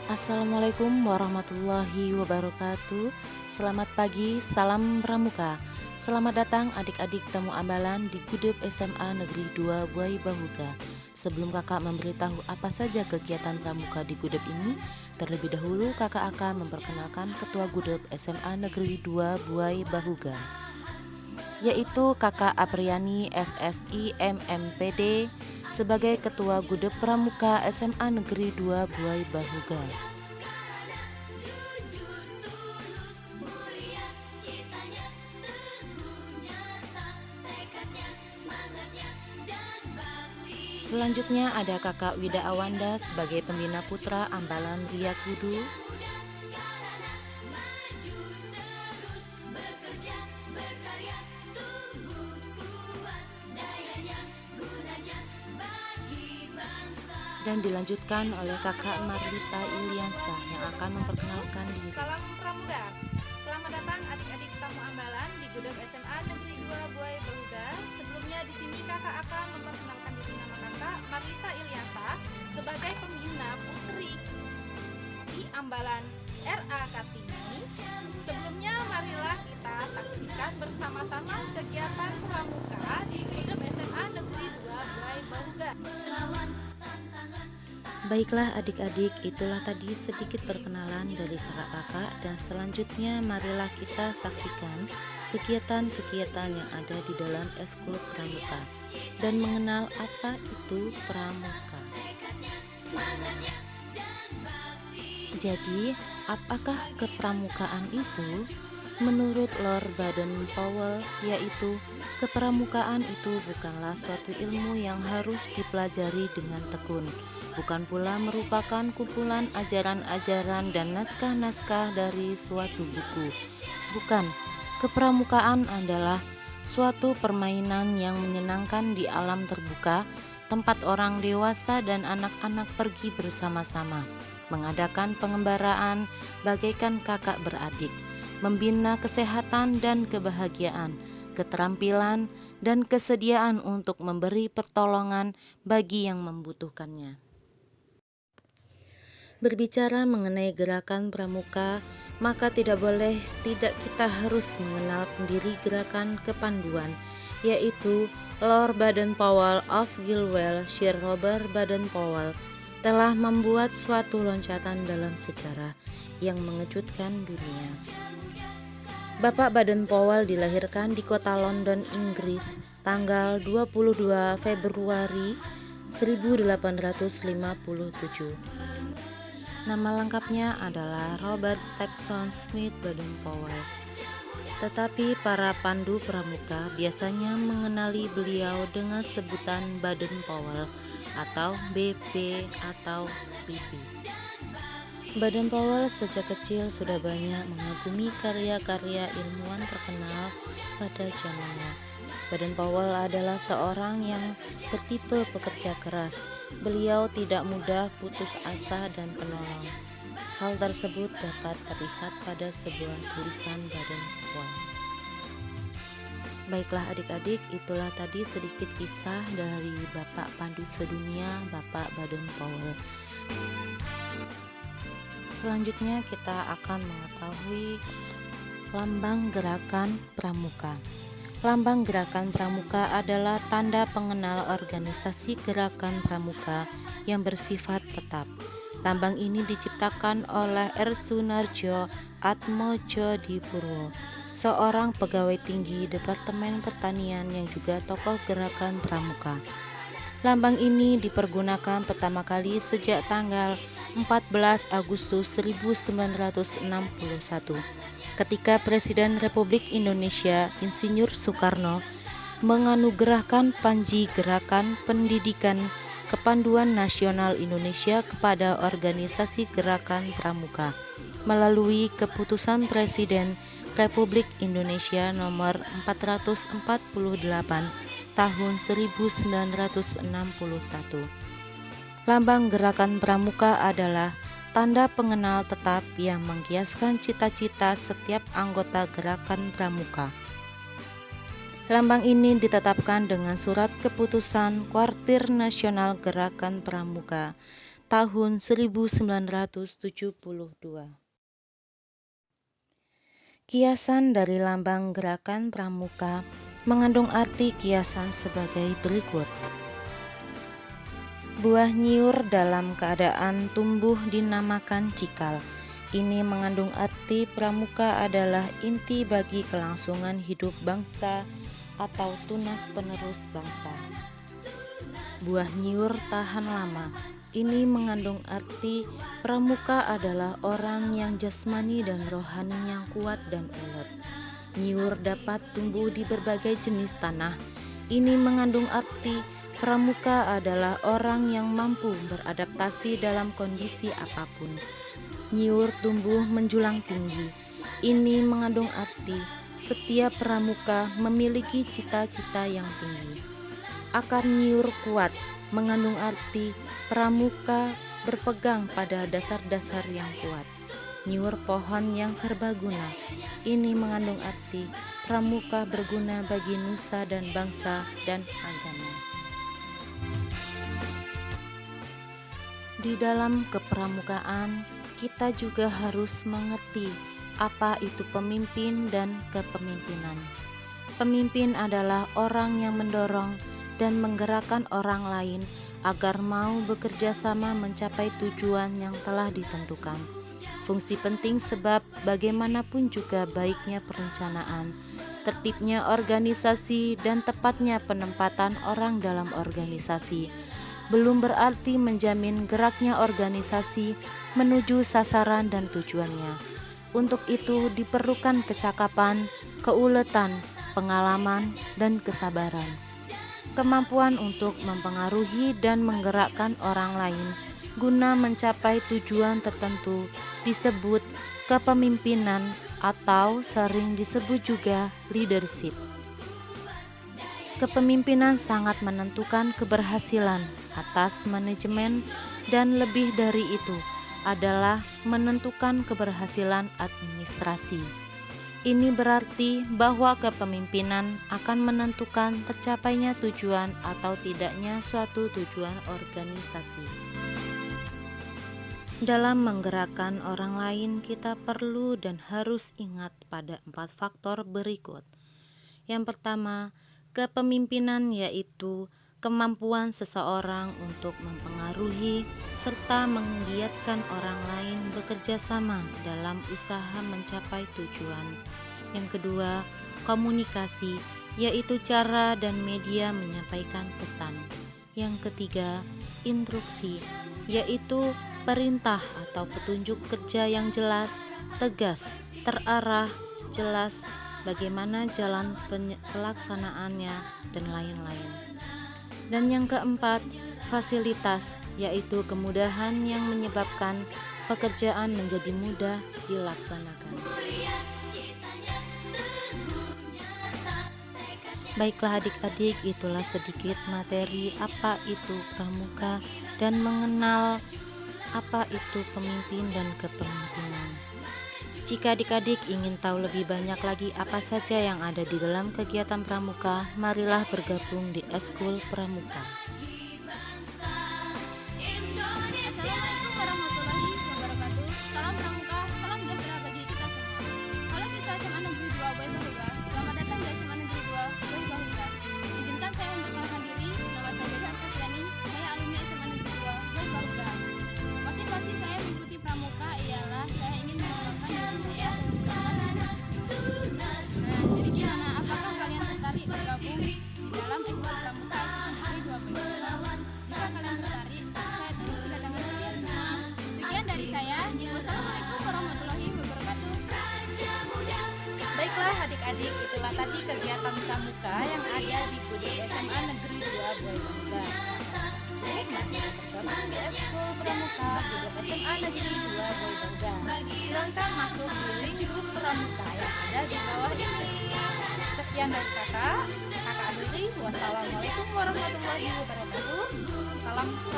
Assalamualaikum warahmatullahi wabarakatuh. Selamat pagi, salam pramuka. Selamat datang adik-adik tamu ambalan di Gudep SMA Negeri 2 Buai Bahuga. Sebelum kakak memberitahu apa saja kegiatan pramuka di Gudep ini, terlebih dahulu kakak akan memperkenalkan Ketua Gudep SMA Negeri 2 Buai Bahuga, yaitu Kakak Apriani SSI MMPD sebagai Ketua Gudep Pramuka SMA Negeri 2 Buai Bahuga. Selanjutnya ada Kakak Wida Awanda sebagai Pembina Putra Ambalan Ria Kudu. Dan dilanjutkan oleh Kakak Marlita Iliansa yang akan memperkenalkan diri. Salam Pramuka. Selamat datang adik-adik tamu ambalan di Gudep SMA Negeri 2 Buai Bahuga. Sebelumnya di sini kakak akan memperkenalkan diri, nama kakak Marlita Iliansa sebagai pembina putri di Ambalan RA Kartini. Sebelumnya marilah kita saksikan bersama-sama kegiatan pramuka di Gudep SMA Negeri 2 Buai Bahuga. Baiklah adik-adik, itulah tadi sedikit perkenalan dari kakak-kakak, dan selanjutnya marilah kita saksikan kegiatan-kegiatan yang ada di dalam Eskul Pramuka dan mengenal apa itu pramuka. Jadi, apakah kepramukaan itu? Menurut Lord Baden-Powell, yaitu kepramukaan itu bukanlah suatu ilmu yang harus dipelajari dengan tekun, bukan pula merupakan kumpulan ajaran-ajaran dan naskah-naskah dari suatu buku. Bukan, kepramukaan adalah suatu permainan yang menyenangkan di alam terbuka, tempat orang dewasa dan anak-anak pergi bersama-sama, mengadakan pengembaraan bagaikan kakak beradik, membina kesehatan dan kebahagiaan, keterampilan dan kesediaan untuk memberi pertolongan bagi yang membutuhkannya. Berbicara mengenai gerakan pramuka, maka tidak kita harus mengenal pendiri gerakan kepanduan, yaitu Lord Baden-Powell of Gilwell. Sir Robert Baden-Powell telah membuat suatu loncatan dalam sejarah yang mengejutkan dunia. Bapak Baden-Powell dilahirkan di kota London, Inggris, tanggal 22 Februari 1857. Nama lengkapnya adalah Robert Stephen Smith Baden-Powell. Tetapi para pandu pramuka biasanya mengenali beliau dengan sebutan Baden-Powell atau BP atau BP. Baden-Powell sejak kecil sudah banyak mengagumi karya-karya ilmuwan terkenal pada zamannya. Baden-Powell adalah seorang yang bertipe pekerja keras. Beliau tidak mudah putus asa dan penolong. Hal tersebut dapat terlihat pada sebuah tulisan Baden-Powell. Baiklah adik-adik, itulah tadi sedikit kisah dari Bapak Pandu Sedunia, Bapak Baden-Powell. Selanjutnya kita akan mengetahui lambang gerakan pramuka. Lambang gerakan pramuka adalah tanda pengenal organisasi gerakan pramuka yang bersifat tetap. Lambang ini diciptakan oleh R. Sunarjo Atmojodipurwo, seorang pegawai tinggi Departemen Pertanian yang juga tokoh gerakan pramuka. Lambang ini dipergunakan pertama kali sejak tanggal 14 Agustus 1961 ketika Presiden Republik Indonesia Insinyur Soekarno menganugerahkan Panji Gerakan Pendidikan Kepanduan Nasional Indonesia kepada organisasi gerakan pramuka melalui keputusan Presiden Republik Indonesia nomor 448 tahun 1961. Lambang gerakan pramuka adalah tanda pengenal tetap yang menghiaskan cita-cita setiap anggota gerakan pramuka. Lambang ini ditetapkan dengan surat keputusan Kuartir Nasional Gerakan Pramuka tahun 1972. Kiasan dari lambang gerakan pramuka mengandung arti kiasan sebagai berikut. Buah nyiur dalam keadaan tumbuh dinamakan cikal. Ini mengandung arti pramuka adalah inti bagi kelangsungan hidup bangsa atau tunas penerus bangsa. Buah nyiur tahan lama. Ini mengandung arti pramuka adalah orang yang jasmani dan rohaninya kuat dan ulet. Nyiur dapat tumbuh di berbagai jenis tanah. Ini mengandung arti pramuka adalah orang yang mampu beradaptasi dalam kondisi apapun. Nyiur tumbuh menjulang tinggi. Ini mengandung arti setiap pramuka memiliki cita-cita yang tinggi. Akar nyiur kuat mengandung arti pramuka berpegang pada dasar-dasar yang kuat. Nyiur pohon yang serbaguna. Ini mengandung arti pramuka berguna bagi nusa dan bangsa dan agama. Di dalam kepramukaan, kita juga harus mengerti apa itu pemimpin dan kepemimpinan. Pemimpin adalah orang yang mendorong dan menggerakkan orang lain agar mau bekerja sama mencapai tujuan yang telah ditentukan. Fungsi penting sebab bagaimanapun juga baiknya perencanaan, tertibnya organisasi, dan tepatnya penempatan orang dalam organisasi belum berarti menjamin geraknya organisasi menuju sasaran dan tujuannya. Untuk itu diperlukan kecakapan, keuletan, pengalaman, dan kesabaran. Kemampuan untuk mempengaruhi dan menggerakkan orang lain guna mencapai tujuan tertentu disebut kepemimpinan atau sering disebut juga leadership. Kepemimpinan sangat menentukan keberhasilan atas manajemen dan lebih dari itu adalah menentukan keberhasilan administrasi. Ini berarti bahwa kepemimpinan akan menentukan tercapainya tujuan atau tidaknya suatu tujuan organisasi. Dalam menggerakkan orang lain, kita perlu dan harus ingat pada 4 faktor berikut. Yang pertama, kepemimpinan yaitu kemampuan seseorang untuk mempengaruhi serta menggiatkan orang lain bekerja sama dalam usaha mencapai tujuan. Yang kedua, komunikasi yaitu cara dan media menyampaikan pesan. Yang ketiga, instruksi yaitu perintah atau petunjuk kerja yang jelas, tegas, terarah, jelas, bagaimana jalan pelaksanaannya, dan lain-lain. Dan yang keempat, fasilitas, yaitu kemudahan yang menyebabkan pekerjaan menjadi mudah dilaksanakan. Baiklah adik-adik, itulah sedikit materi apa itu pramuka dan mengenal apa itu pemimpin dan kepemimpinan. Jika adik-adik ingin tahu lebih banyak lagi apa saja yang ada di dalam kegiatan pramuka, marilah bergabung di Eskul Pramuka. Assalamualaikum warahmatullahi wabarakatuh. Salam pramuka, salam sejahtera bagi kita semua. Halo siswa SMA Negeri 2 Boy Bahuga. Selamat datang di SMA Negeri 2 Boy Bahuga. Izinkan saya memperkenalkan diri. Nama saya Dede Arsafiyani. Saya alumni SMA Negeri 2 Boy Bahuga. Motivasi saya mengikuti pramuka ialah saya ingin mengembangkan diri saya dan mengembangkan jadi gimana? Apakah kalian tertarik bergabung di dalam ekskul pramuka SMA Negeri 2 Boy Bahuga? Jika kalian tertarik, saya tunggu kedatangan kalian semua. Sekian dari saya. Wassalamualaikum warahmatullahi wabarakatuh. Baiklah adik-adik, itulah tadi kegiatan pramuka yang ada di Gudeg SMA Negeri 2 Boy Bahuga. Bergabung di Eskul Pramuka Gudeg SMA Negeri 2 Boy Bahuga. Silahkan masuk di link grup pramuka yang ada di bawah ini. Sekian dari kakak Aduli. Wassalamualaikum warahmatullahi wabarakatuh. Salam pramuka.